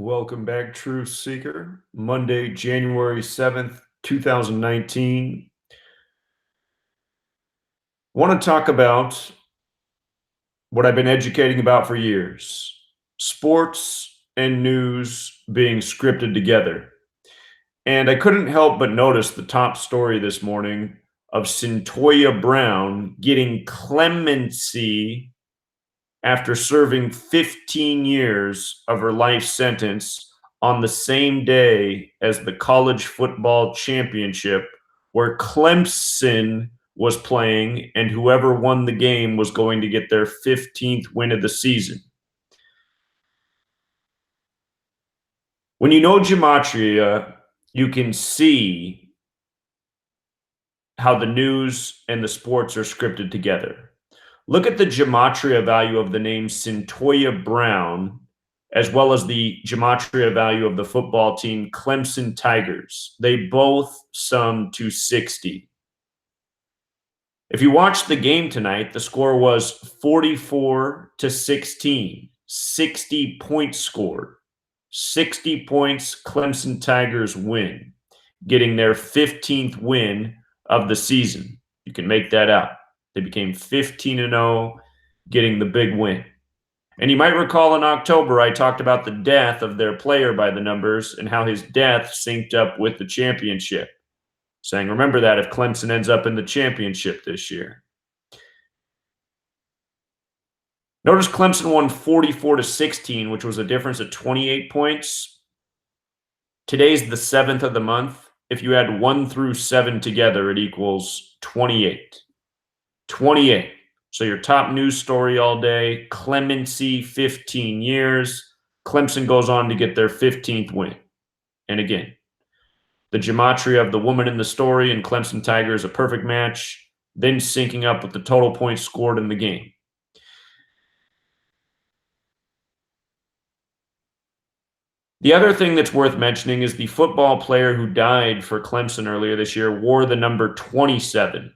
Welcome back, Truth Seeker. Monday, January 7th, 2019. I want to talk about what I've been educating about for years: sports and news being scripted together. And I couldn't help but notice the top story this morning of Cyntoia Brown getting clemency after serving 15 years of her life sentence on the same day as the college football championship, where Clemson was playing, and whoever won the game was going to get their 15th win of the season. When you know Gematria, you can see how the news and the sports are scripted together. Look at the Gematria value of the name Cyntoia Brown, as well as the Gematria value of the football team Clemson Tigers. They both sum to 60. If you watched the game tonight, the score was 44-16, 60 points scored. 60 points, Clemson Tigers win, getting their 15th win of the season. You can make that out. They became 15-0, getting the big win. And you might recall in October, I talked about the death of their player by the numbers and how his death synced up with the championship, saying, remember that if Clemson ends up in the championship this year. Notice Clemson won 44-16, which was a difference of 28 points. Today's the 7th of the month. If you add 1 through 7 together, it equals 28. 28. So your top news story all day, Clemency, 15 years. Clemson goes on to get their 15th win. And again, the gematria of the woman in the story and Clemson Tiger is a perfect match, then syncing up with the total points scored in the game. The other thing that's worth mentioning is the football player who died for Clemson earlier this year wore the number 27.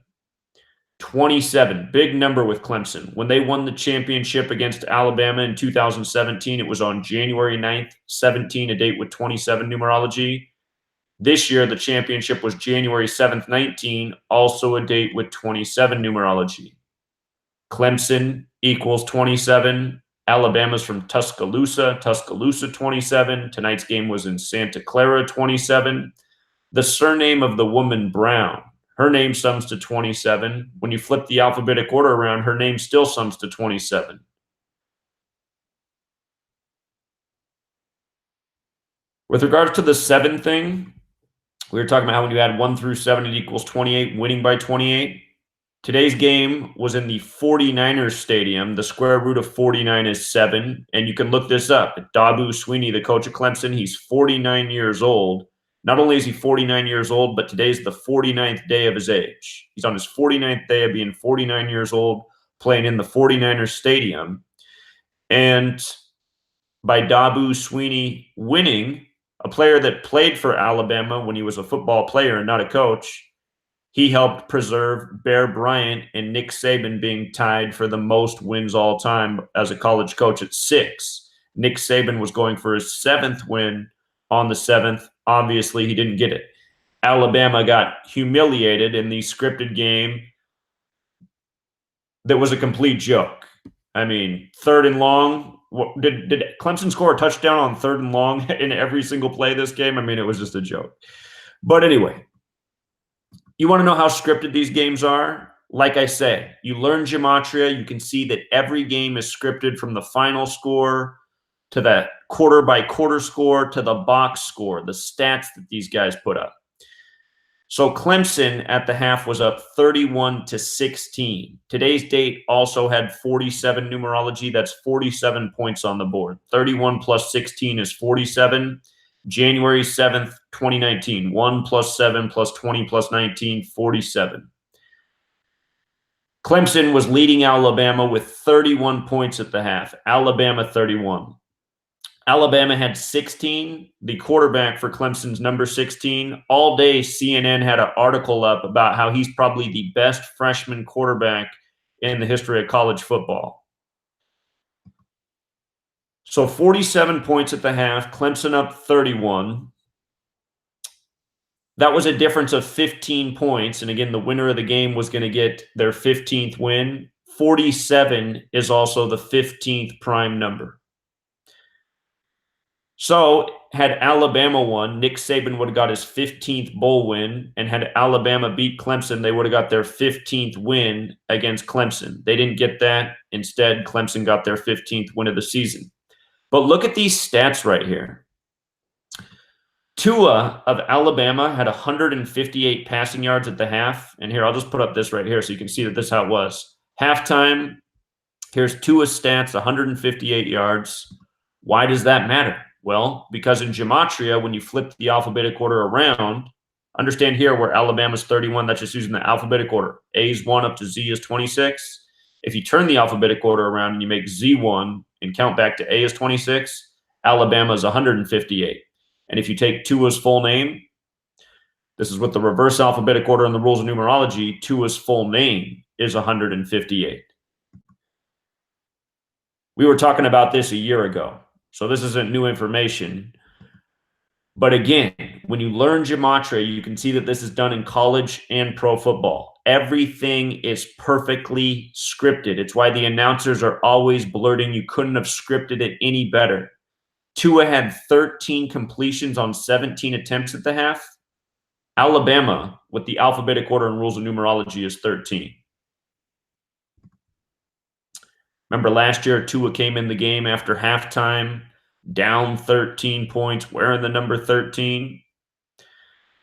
27, big number with Clemson. When they won the championship against Alabama in 2017, it was on January 9th, 17, a date with 27 numerology. This year, the championship was January 7th, 19, also a date with 27 numerology. Clemson equals 27. Alabama's from Tuscaloosa, 27. Tonight's game was in Santa Clara, 27. The surname of the woman, Brown, her name sums to 27. When you flip the alphabetic order around, her name still sums to 27. With regards to the 7 thing, we were talking about how when you add 1 through 7, it equals 28, winning by 28. Today's game was in the 49ers stadium. The square root of 49 is 7. And you can look this up. Dabo Swinney, the coach of Clemson, he's 49 years old. Not only is he 49 years old, but today's the 49th day of his age. He's on his 49th day of being 49 years old, playing in the 49ers stadium. And by Dabo Swinney winning, a player that played for Alabama when he was a football player and not a coach, he helped preserve Bear Bryant and Nick Saban being tied for the most wins all time as a college coach at 6. Nick Saban was going for his 7th win on the 7th. Obviously, he didn't get it. Alabama got humiliated in the scripted game that was a complete joke. I mean, 3rd and long. Did Clemson score a touchdown on 3rd and long in every single play this game? I mean, it was just a joke. But anyway, you want to know how scripted these games are? Like I say, you learn gematria. You can see that every game is scripted from the final score to the quarter-by-quarter score to the box score, the stats that these guys put up. So Clemson at the half was up 31-16. Today's date also had 47 numerology. That's 47 points on the board. 31 plus 16 is 47. January 7th, 2019. 1 plus 7 plus 20 plus 19, 47. Clemson was leading Alabama with 31 points at the half. Alabama 31. Alabama had 16. The quarterback for Clemson's number 16. All day, CNN had an article up about how he's probably the best freshman quarterback in the history of college football. So 47 points at the half, Clemson up 31. That was a difference of 15 points. And again, the winner of the game was going to get their 15th win. 47 is also the 15th prime number. So had Alabama won, Nick Saban would have got his 15th bowl win. And had Alabama beat Clemson, they would have got their 15th win against Clemson. They didn't get that. Instead, Clemson got their 15th win of the season. But look at these stats right here. Tua of Alabama had 158 passing yards at the half. And here, I'll just put up this right here so you can see that this is how it was. Halftime, here's Tua's stats, 158 yards. Why does that matter? Well, because in Gematria, when you flip the alphabetic order around, understand here where Alabama's 31, that's just using the alphabetic order. A is 1 up to Z is 26. If you turn the alphabetic order around and you make Z 1 and count back to A is 26, Alabama is 158. And if you take Tua's full name, this is with the reverse alphabetic order and the rules of numerology, Tua's full name is 158. We were talking about this a year ago, so this isn't new information. But again, when you learn Gematria, you can see that this is done in college and pro football. Everything is perfectly scripted. It's why the announcers are always blurting. You couldn't have scripted it any better. Tua had 13 completions on 17 attempts at the half. Alabama, with the alphabetic order and rules of numerology, is 13. Remember last year, Tua came in the game after halftime, down 13 points, wearing the number 13.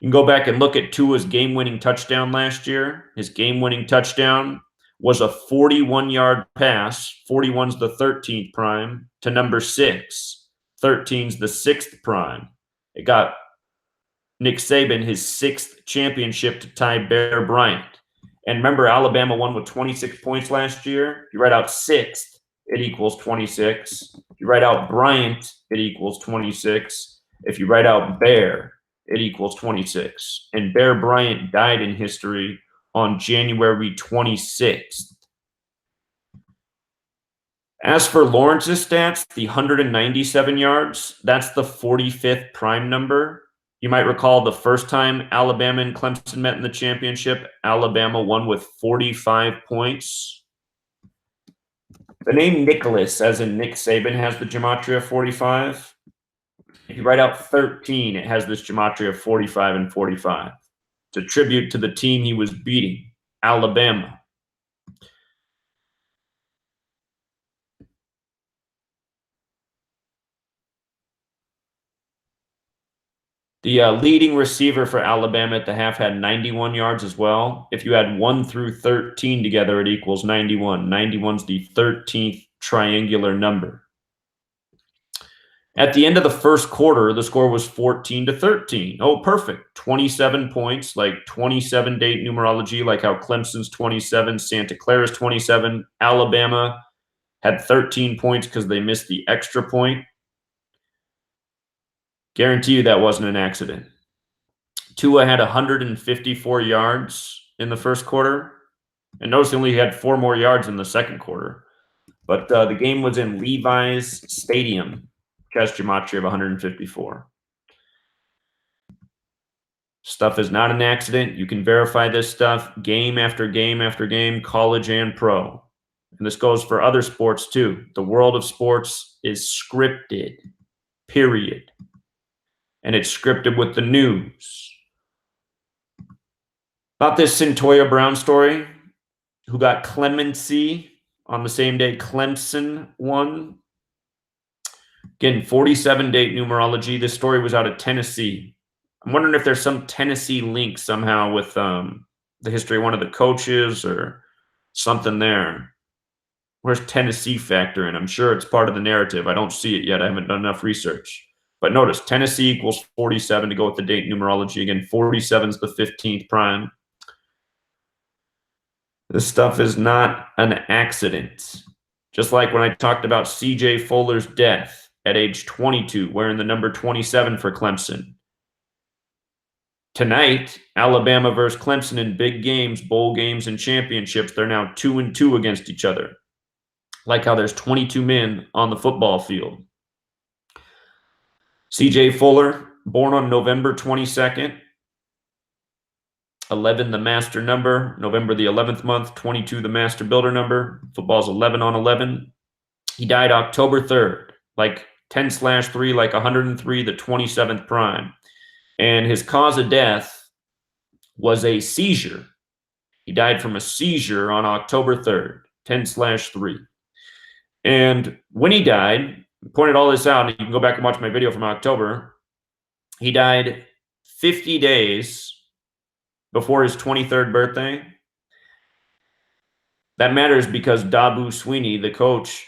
You can go back and look at Tua's game-winning touchdown last year. His game-winning touchdown was a 41-yard pass. 41's the 13th prime to number 6. 13's the 6th prime. It got Nick Saban his 6th championship to tie Bear Bryant. And remember, Alabama won with 26 points last year. If you write out 6th, it equals 26. If you write out Bryant, it equals 26. If you write out Bear, it equals 26. And Bear Bryant died in history on January 26th. As for Lawrence's stats, the 197 yards, that's the 45th prime number. You might recall the first time Alabama and Clemson met in the championship, Alabama won with 45 points. The name Nicholas, as in Nick Saban, has the Gematria 45. If you write out 13, it has this Gematria of 45 and 45. It's a tribute to the team he was beating, Alabama. The leading receiver for Alabama at the half had 91 yards as well. If you add 1 through 13 together, it equals 91. 91's the 13th triangular number. At the end of the first quarter, the score was 14-13. Oh, perfect. 27 points, like 27 date numerology, like how Clemson's 27, Santa Clara's 27. Alabama had 13 points because they missed the extra point. Guarantee you that wasn't an accident. Tua had 154 yards in the first quarter. And notice he only had 4 more yards in the second quarter. But the game was in Levi's Stadium, which has Gematria of 154. Stuff is not an accident. You can verify this stuff game after game after game, college and pro. And this goes for other sports too. The world of sports is scripted, period. And it's scripted with the news. About this Cyntoia Brown story, who got Clemency on the same day Clemson won. Again, 47 date numerology. This story was out of Tennessee. I'm wondering if there's some Tennessee link somehow with the history of one of the coaches or something there. Where's Tennessee factor in? I'm sure it's part of the narrative. I don't see it yet. I haven't done enough research. But notice, Tennessee equals 47 to go with the date numerology. Again, 47 is the 15th prime. This stuff is not an accident. Just like when I talked about C.J. Fuller's death at age 22, wearing the number 27 for Clemson. Tonight, Alabama versus Clemson in big games, bowl games, and championships. They're now 2-2 against each other. Like how there's 22 men on the football field. CJ Fuller, born on November 22nd. 11, the master number. November, the 11th month. 22, the master builder number. Football's 11 on 11. He died October 3rd, like 10/3, like 103, the 27th prime. And his cause of death was a seizure. He died from a seizure on October 3rd, 10/3. And when he died, I pointed all this out, and you can go back and watch my video from October. He died 50 days before his 23rd birthday. That matters because Dabu Sweeney, the coach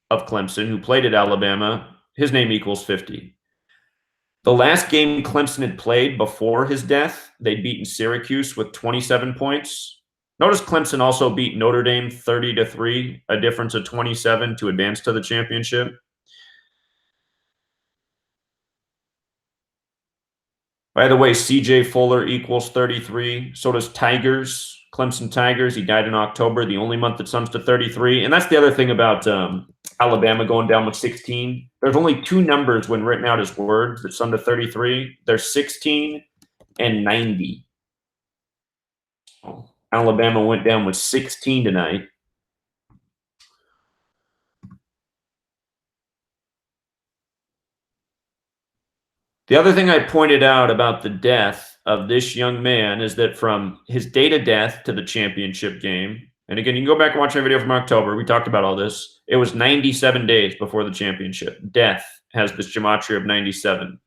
of Clemson, who played at Alabama, his name equals 50. The last game Clemson had played before his death, they'd beaten Syracuse with 27 points. Notice Clemson also beat Notre Dame 30-3, a difference of 27 to advance to the championship. By the way, CJ Fuller equals 33. So does Tigers, Clemson Tigers. He died in October, the only month that sums to 33. And that's the other thing about Alabama going down with 16. There's only two numbers when written out as words that sum to 33. There's 16 and 90. Alabama went down with 16 tonight. The other thing I pointed out about the death of this young man is that from his date of death to the championship game, and again, you can go back and watch my video from October. We talked about all this. It was 97 days before the championship. Death has this gematria of 97.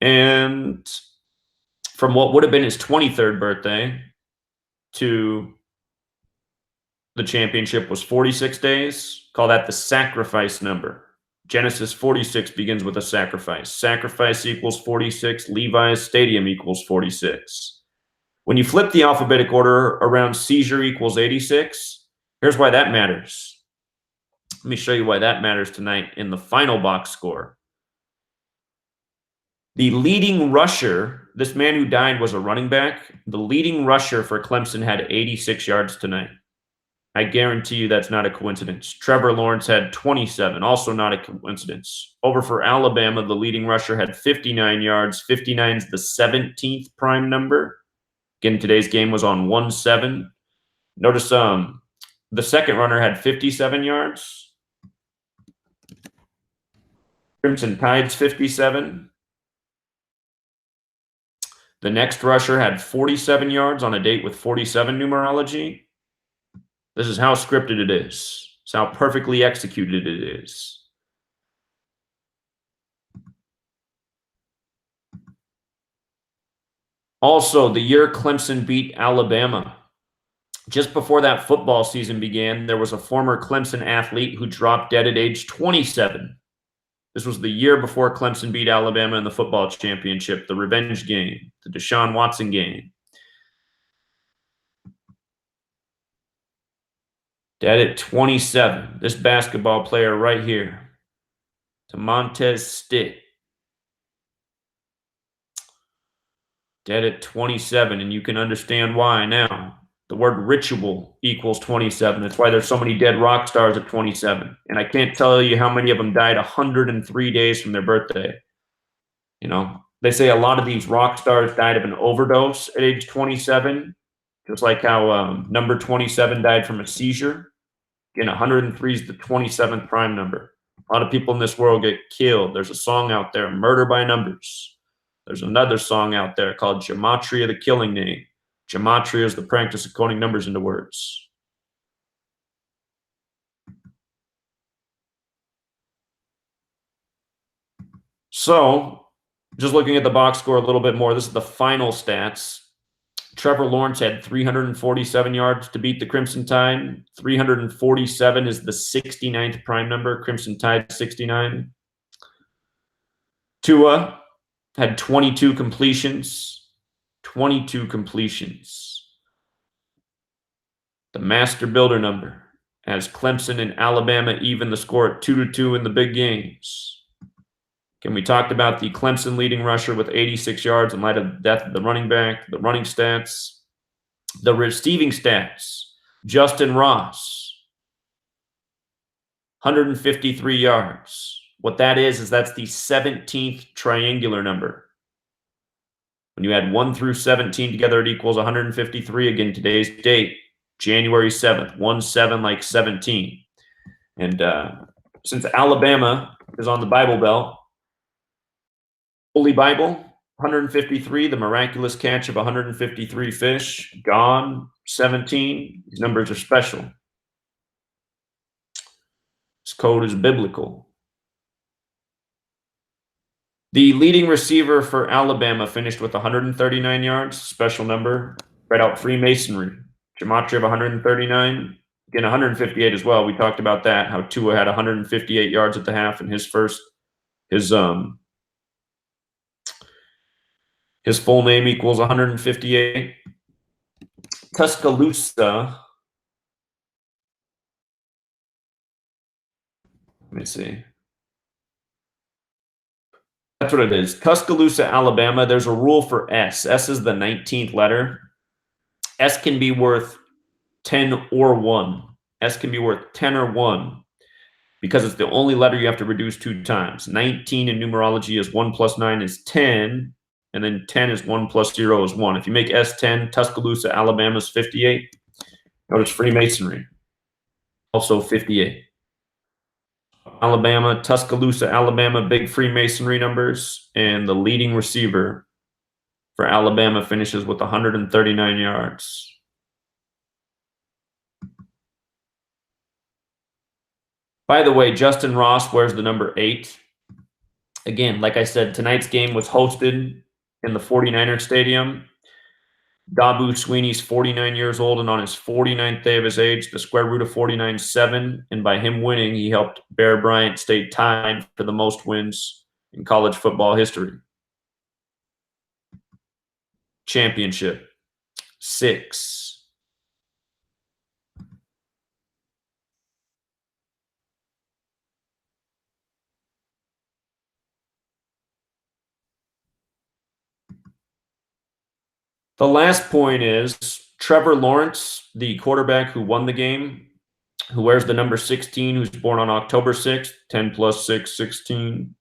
And from what would have been his 23rd birthday to the championship was 46 days. Call that the sacrifice number. Genesis 46 begins with a sacrifice. Sacrifice equals 46. Levi's stadium equals 46. When you flip the alphabetic order around seizure equals 86, here's why that matters. Let me show you why that matters tonight in the final box score. The leading rusher, this man who died was a running back. The leading rusher for Clemson had 86 yards tonight. I guarantee you that's not a coincidence. Trevor Lawrence had 27, also not a coincidence. Over for Alabama, the leading rusher had 59 yards. 59 is the 17th prime number. Again, today's game was on 1-7. Notice the second runner had 57 yards. Crimson Tide's 57. The next rusher had 47 yards on a date with 47 numerology. This is how scripted it is. It's how perfectly executed it is. Also, the year Clemson beat Alabama. Just before that football season began, there was a former Clemson athlete who dropped dead at age 27. This was the year before Clemson beat Alabama in the football championship, the revenge game, the Deshaun Watson game. Dead at 27. This basketball player right here, Montez Stitt. Dead at 27, and you can understand why now. The word ritual equals 27. That's why there's so many dead rock stars at 27. And I can't tell you how many of them died 103 days from their birthday. You know, they say a lot of these rock stars died of an overdose at age 27, just like how number 27 died from a seizure. Again, 103 is the 27th prime number. A lot of people in this world get killed. There's a song out there, Murder by Numbers. There's another song out there called Gematria, the Killing Name. Gematria is the practice of coding numbers into words. So, just looking at the box score a little bit more, this is the final stats. Trevor Lawrence had 347 yards to beat the Crimson Tide. 347 is the 69th prime number. Crimson Tide 69. Tua had 22 completions. 22 completions. The master builder number as Clemson and Alabama even the score at 2-2 in the big games. Again, we talked about the Clemson leading rusher with 86 yards in light of the death of the running back, the running stats, the receiving stats. Justin Ross, 153 yards. What that is that's the 17th triangular number. When you add 1 through 17 together, it equals 153. Again, today's date, January 7th, 1-7 like 17. And since Alabama is on the Bible Belt, Holy Bible, 153, the miraculous catch of 153 fish, gone, 17. These numbers are special. This code is biblical. The leading receiver for Alabama finished with 139 yards, special number, read out Freemasonry. Gematria of 139, again 158 as well. We talked about that, how Tua had 158 yards at the half in his full name equals 158. Tuscaloosa. Let me see. That's what it is. Tuscaloosa, Alabama. There's a rule for S. S is the 19th letter. S can be worth 10 or 1. S can be worth 10 or 1 because it's the only letter you have to reduce 2 times. 19 in numerology is 1 plus 9 is 10, and then 10 is 1 plus 0 is 1. If you make S 10, Tuscaloosa, Alabama is 58. Notice Freemasonry, also 58. Alabama, Tuscaloosa, Alabama, big Freemasonry numbers, and the leading receiver for Alabama finishes with 139 yards. By the way, Justin Ross wears the number 8. Again, like I said, tonight's game was hosted in the 49er Stadium. Dabu Sweeney's 49 years old, and on his 49th day of his age, the square root of 49 is 7, and by him winning, he helped Bear Bryant stay tied for the most wins in college football history. Championship, 6. The last point is Trevor Lawrence, the quarterback who won the game, who wears the number 16, who's born on October 6th, 10 plus 6, 16.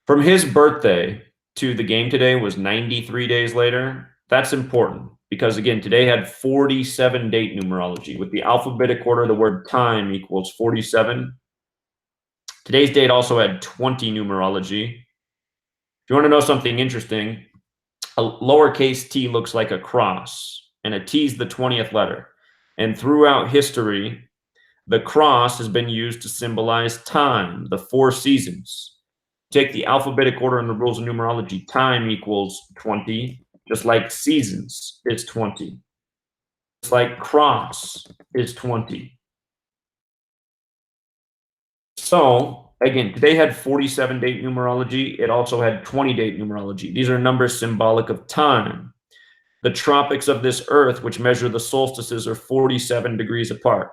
From his birthday to the game today was 93 days later. That's important because, again, today had 47 date numerology. With the alphabetic order, the word time equals 47. Today's date also had 20 numerology. If you want to know something interesting, a lowercase t looks like a cross, and a T is the 20th letter. And throughout history, the cross has been used to symbolize time, the 4 seasons. Take the alphabetic order and the rules of numerology. Time equals 20, just like seasons is 20. Just like cross is 20. So, again, today had 47 date numerology. It also had 20 date numerology. These are numbers symbolic of time. The tropics of this earth, which measure the solstices, are 47 degrees apart.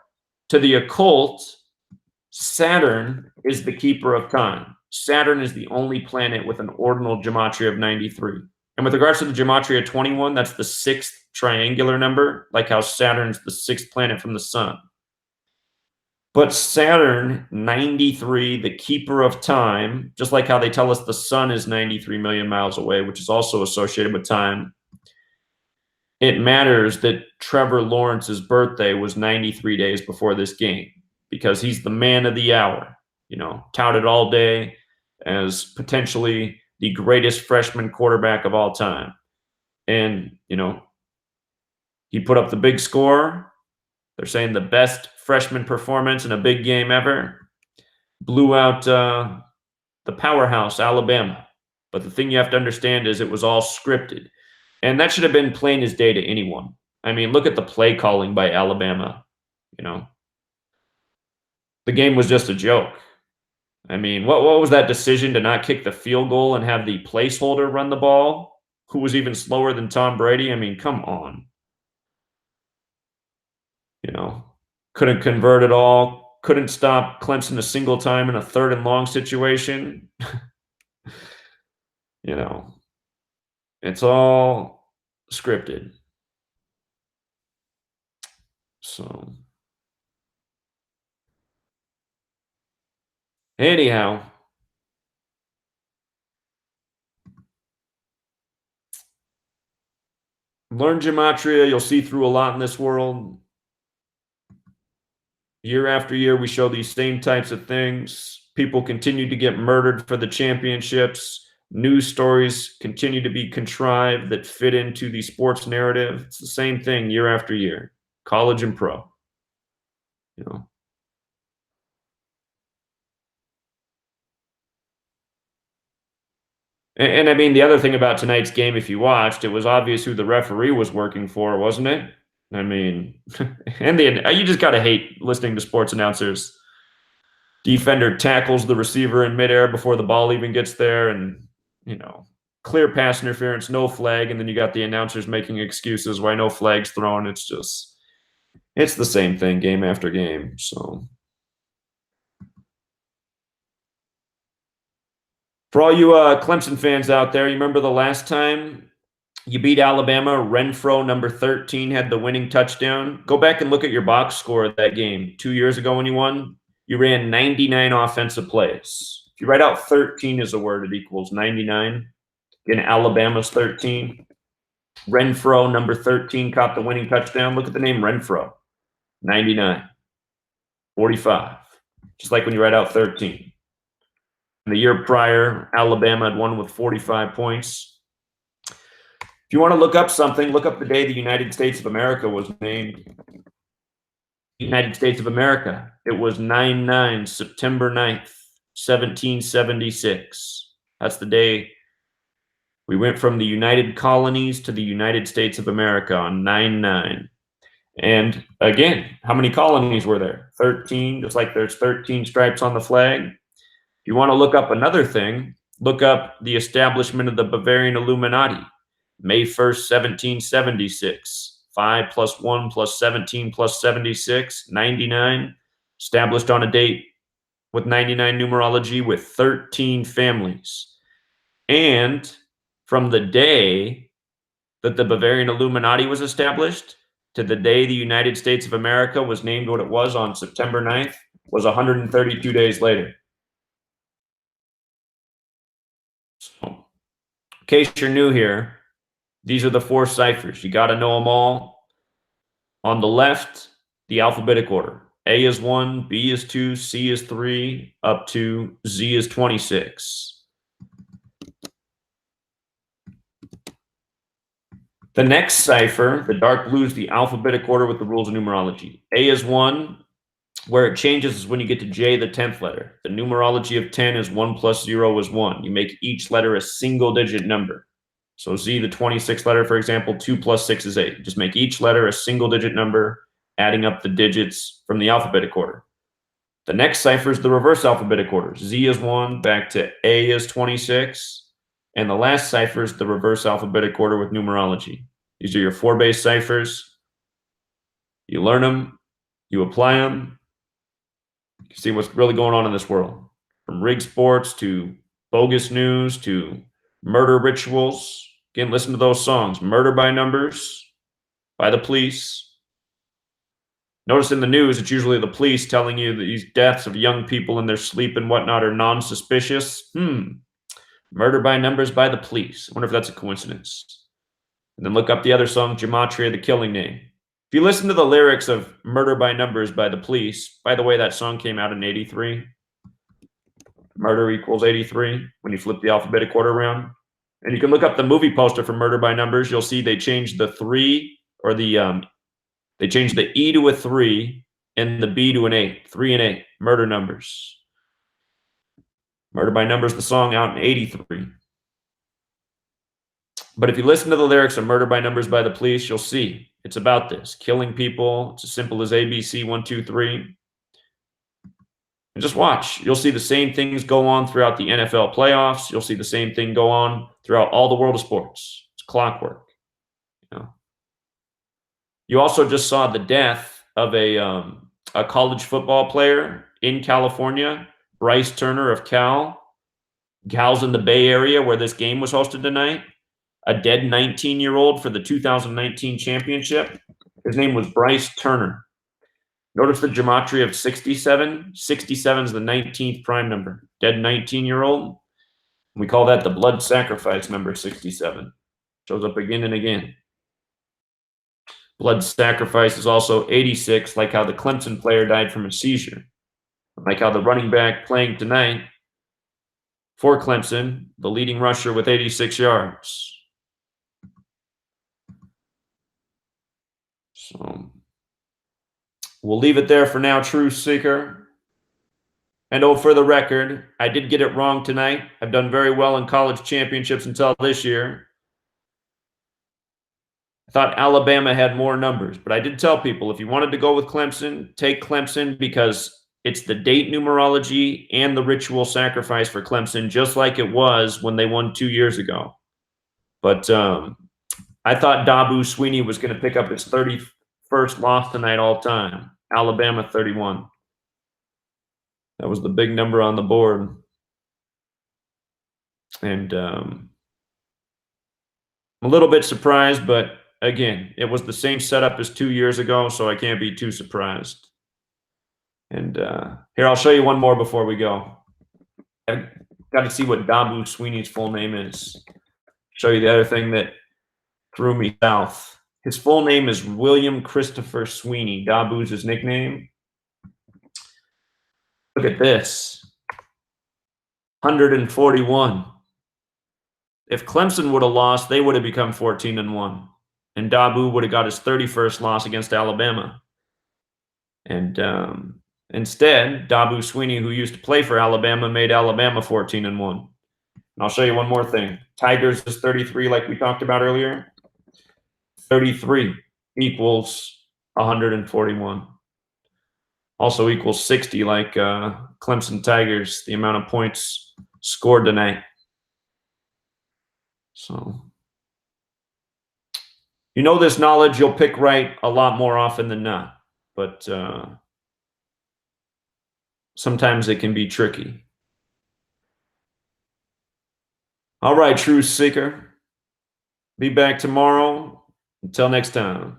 To the occult, Saturn is the keeper of time. Saturn is the only planet with an ordinal gematria of 93. And with regards to the gematria 21, that's the 6th triangular number, like how Saturn's the 6th planet from the sun. But Saturn, 93, the keeper of time, just like how they tell us the sun is 93 million miles away, which is also associated with time, it matters that Trevor Lawrence's birthday was 93 days before this game because he's the man of the hour, touted all day as potentially the greatest freshman quarterback of all time. And, he put up the big score. They're saying the best freshman performance in a big game ever. Blew out the powerhouse, Alabama. But the thing you have to understand is it was all scripted. And that should have been plain as day to anyone. I mean, look at the play calling by Alabama. The game was just a joke. I mean, what was that decision to not kick the field goal and have the placeholder run the ball, who was even slower than Tom Brady? I mean, come on. Couldn't convert at all. Couldn't stop Clemson a single time in a 3rd and long situation. It's all scripted. So Anyhow, learn Gematria. You'll see through a lot in this world. Year after year, we show these same types of things. People continue to get murdered for the championships. News stories continue to be contrived that fit into the sports narrative. It's the same thing year after year, college and pro. You know. And I mean, the other thing about tonight's game, if you watched, it was obvious who the referee was working for, wasn't it? I mean, and you just got to hate listening to sports announcers. Defender tackles the receiver in midair before the ball even gets there, and clear pass interference, no flag, and then you got the announcers making excuses why no flag's thrown. It's the same thing game after game. So for all you Clemson fans out there, you remember the last time you beat Alabama? Renfro, number 13, had the winning touchdown. Go back and look at your box score of that game 2 years ago when you won. You ran 99 offensive plays. If you write out 13 as a word, it equals 99. Again, Alabama's 13. Renfro, number 13, caught the winning touchdown. Look at the name Renfro. 99. 45. Just like when you write out 13. The year prior, Alabama had won with 45 points. If you want to look up something, look up the day the United States of America was named. United States of America. It was 9/9, September 9th, 1776. That's the day we went from the United Colonies to the United States of America on 9/9. And again, how many colonies were there? 13, just like there's 13 stripes on the flag. If you want to look up another thing, look up the establishment of the Bavarian Illuminati. May 1st, 1776. 5 plus 1 plus 17 plus 76, 99. Established on a date with 99 numerology with 13 families. And from the day that the Bavarian Illuminati was established to the day the United States of America was named what it was on September 9th was 132 days later. So, in case you're new here, these are the 4 ciphers. You got to know them all. On the left, the alphabetic order. A is 1, B is 2, C is 3, up to Z is 26. The next cipher, the dark blue, is the alphabetic order with the rules of numerology. A is 1. Where it changes is when you get to J, the 10th letter. The numerology of 10 is 1 plus 0 is 1. You make each letter a single-digit number. So Z, the 26th letter, for example, 2 plus 6 is 8. Just make each letter a single-digit number, adding up the digits from the alphabetic order. The next cipher is the reverse alphabetic order. Z is 1, back to A is 26. And the last cipher is the reverse alphabetic order with numerology. These are your 4 base ciphers. You learn them, you apply them, you can see what's really going on in this world. From rigged sports to bogus news to murder rituals. Again, listen to those songs. Murder by Numbers by the Police. Notice in the news, it's usually the police telling you that these deaths of young people in their sleep and whatnot are non-suspicious. Murder by Numbers by the Police. I wonder if that's a coincidence. And then look up the other song, Gematria, the Killing Name. If you listen to the lyrics of Murder by Numbers by the Police, by the way, that song came out in 83. Murder equals 83 when you flip the alphabetic order around. And you can look up the movie poster for Murder by Numbers. You'll see they changed the 3 or they changed the E to a 3 and the B to an 8. 3 and 8, Murder Numbers. Murder by Numbers, the song, out in 83. But if you listen to the lyrics of Murder by Numbers by the Police, you'll see it's about this. Killing people. It's as simple as ABC, 1, 2, 3. And just watch. You'll see the same things go on throughout the NFL playoffs. You'll see the same thing go on throughout all the world of sports. It's clockwork. You also just saw the death of a college football player in California, Bryce Turner of Cal. Cal's in the Bay Area where this game was hosted tonight. A dead 19-year-old for the 2019 championship. His name was Bryce Turner. Notice the gematria of 67. 67 is the 19th prime number. Dead 19-year-old. We call that the blood sacrifice number 67. Shows up again and again. Blood sacrifice is also 86, like how the Clemson player died from a seizure. Like how the running back playing tonight for Clemson, the leading rusher with 86 yards. So we'll leave it there for now, Truth Seeker. And oh, for the record, I did get it wrong tonight. I've done very well in college championships until this year. I thought Alabama had more numbers, but I did tell people if you wanted to go with Clemson, take Clemson because it's the date numerology and the ritual sacrifice for Clemson, just like it was when they won 2 years ago. But I thought Dabu Sweeney was going to pick up his 31st loss tonight all time. Alabama 31. That was the big number on the board. And I'm a little bit surprised, but again, it was the same setup as 2 years ago, so I can't be too surprised. And here, I'll show you one more before we go. I've got to see what Dabu Sweeney's full name is. Show you the other thing that threw me south. His full name is William Christopher Sweeney. Dabu's his nickname. Look at this. 141. If Clemson would have lost, they would have become 14-1. And Dabu would have got his 31st loss against Alabama. And instead, Dabu Sweeney, who used to play for Alabama, made Alabama 14-1. And I'll show you one more thing. Tigers is 33, like we talked about earlier. 33 equals 141. Also equals 60, like Clemson Tigers, the amount of points scored tonight. So, you know this knowledge, you'll pick right a lot more often than not. But sometimes it can be tricky. All right, Truth Seeker. Be back tomorrow. Until next time.